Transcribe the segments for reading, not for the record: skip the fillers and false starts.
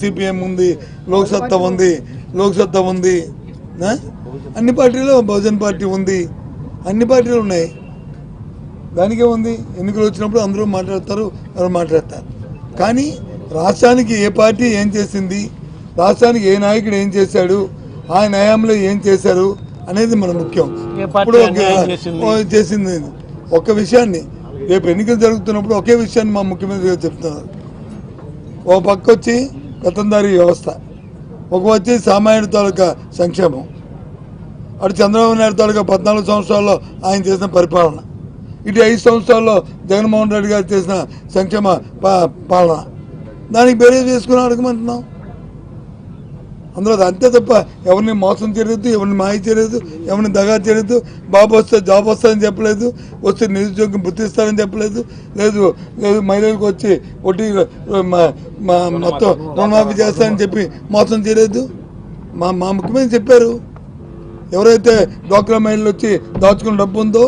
CPM ఉంది, లోక్సత్తా ఉంది, అన్ని పార్టీలు, బహుజన్ పార్టీ ఉంది, అన్ని పార్టీలు ఉన్నాయి. దానికే ఉంది. ఎన్నికలు వచ్చినప్పుడు అందరూ మాట్లాడతారు, ఎవరు మాట్లాడతారు. కానీ రాష్ట్రానికి ఏ పార్టీ ఏం చేసింది, రాష్ట్రానికి ఏ నాయకుడు ఏం చేశాడు, ఆ న్యాయంలో ఏం చేశారు అనేది మన ముఖ్యం. ఇప్పుడు చేసింది ఒక్క విషయాన్ని, రేపు ఎన్నికలు జరుగుతున్నప్పుడు ఒకే విషయాన్ని మా ముఖ్యమంత్రి గారు చెప్తున్నారు. ఓ పక్క వచ్చి పెత్తందారీ వ్యవస్థ, ఒక వచ్చి సామాన్యుడి తాలూకా సంక్షేమం, అటు చంద్రబాబు నాయుడు తాలూకా 14 సంవత్సరాల్లో ఆయన చేసిన పరిపాలన, ఇటు 5 సంవత్సరాల్లో జగన్మోహన్ రెడ్డి గారు చేసిన సంక్షేమ పాలన, దానికి బేరేజ్ చేసుకుని అడగమంటున్నాం. అందులో అంతే తప్ప ఎవరిని మోసం చేయలేదు, ఎవరిని మాయ చేయలేదు, ఎవరిని దగా చేయలేదు. బాబు వస్తే జాబ్ వస్తుందని చెప్పలేదు, వస్తే నిరుద్యోగం గుర్తిస్తారని చెప్పలేదు, లేదు మహిళలకు వచ్చి వడ్డీ మొత్తం రుణమాఫీ చేస్తారని చెప్పి మోసం చేయలేదు. మా ముఖ్యమంత్రి చెప్పారు, ఎవరైతే డ్వాక్రా మహిళలు వచ్చి దాచుకున్న డబ్బు ఉందో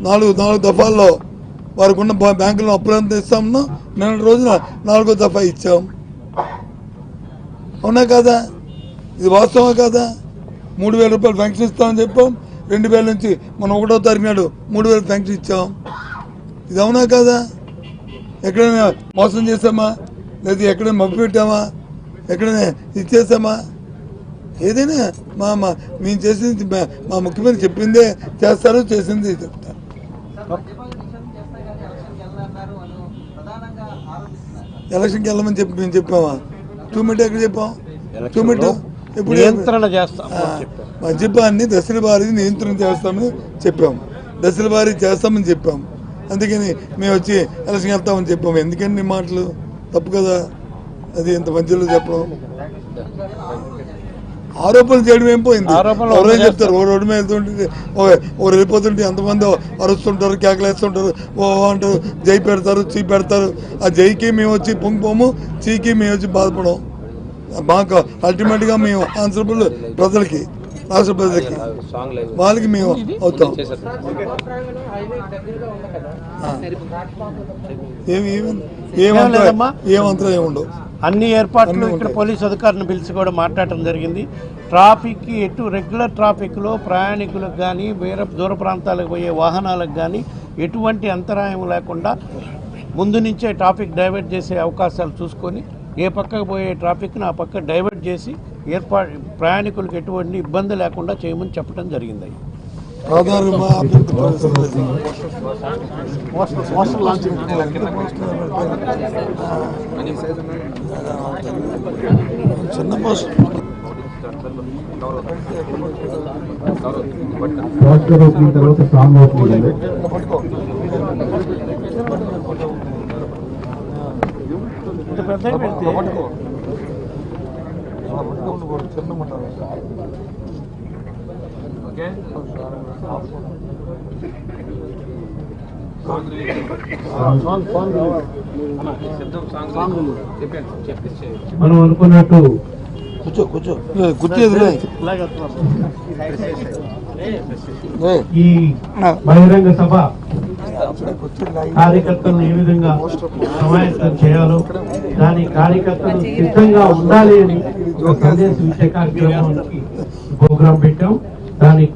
4 దఫాల్లో వారికి ఉన్న బ్యాంకులో అప్పులంతా ఇస్తామన్నా, నిన్న రోజున 4వ దఫా ఇచ్చాం. అవునా కాదా? ఇది వాస్తవమే కాదా? 3,000 రూపాయలు పెన్షన్ ఇస్తామని చెప్పాం, 2,000 నుంచి మనం 1వ తారీఖు నాడు 3,000 పెన్షన్ ఇచ్చాం. ఇది అవునా కాదా? ఎక్కడైనా మోసం చేసామా, లేదా ఎక్కడైనా మబ్బు పెట్టామా, ఎక్కడైనా ఇచ్చేసామా? ఏదైనా మేము చేసింది, మా ముఖ్యమంత్రి చెప్పిందే చేస్తారు, చేసింది చెప్తారు. ఎలక్షన్కి వెళ్ళమని చెప్పి మేము చెప్పామా? 2 మినిట్ ఎక్కడ చెప్పాం? 2 మినిట్ ఇప్పుడు మద్యపాన్ని దశల వారీ నియంత్రణ చేస్తామని చెప్పాము, దశల వారీ చేస్తామని చెప్పాము. అందుకని మేము వచ్చి ఎలక్షన్ వెళ్తామని చెప్పాము. ఎందుకండి నీ మాటలు తప్పు కదా? అది ఇంత మధ్యలో చెప్పడం, ఆరోపణలు చేయడం ఏం పోయింది? ఎవరైనా చెప్తారు, ఓ రోడ్డు మీద వెళ్తుంటే ఓ వెళ్ళిపోతుంటే ఎంతమంది అరుస్తుంటారు, కేకలేస్తుంటారు, ఓ అంటారు, జై పెడతారు, చీ పెడతారు. ఆ జైకి మేము వచ్చి పొంగిపోము, చీకి మేము వచ్చి బాధపడము. మాకు అల్టిమేట్గా మేము ఆన్సరబుల్ ప్రజలకి, రాష్ట్ర ప్రజలకి, వాళ్ళకి మేము అవుతాం. ఏమంతా ఏముండవు. అన్ని ఏర్పాట్లు ఇక్కడ పోలీసు అధికారులను పిలిచి కూడా మాట్లాడటం జరిగింది. ట్రాఫిక్కి రెగ్యులర్ ట్రాఫిక్లో ప్రయాణికులకు కానీ, వేరే దూర ప్రాంతాలకు పోయే వాహనాలకు కానీ ఎటువంటి అంతరాయం లేకుండా ముందు నుంచే ట్రాఫిక్ డైవర్ట్ చేసే అవకాశాలు చూసుకొని, ఏ పక్కకు పోయే ట్రాఫిక్ను ఆ పక్క డైవర్ట్ చేసి ప్రయాణికులకు ఎటువంటి ఇబ్బంది లేకుండా చేయమని చెప్పడం జరిగింది. పెద్ద పెడితే మనం అనుకున్నట్టు ఈ బహిరంగ సభ కార్యకర్తలను ఏ విధంగా సమాయత్తం చేయాలో, దాని కార్యకర్తలు సిద్ధంగా ఉండాలి అని సందేశం ఇచ్చే కార్యక్రమానికి ప్రోగ్రాం పెట్టాం. దానికి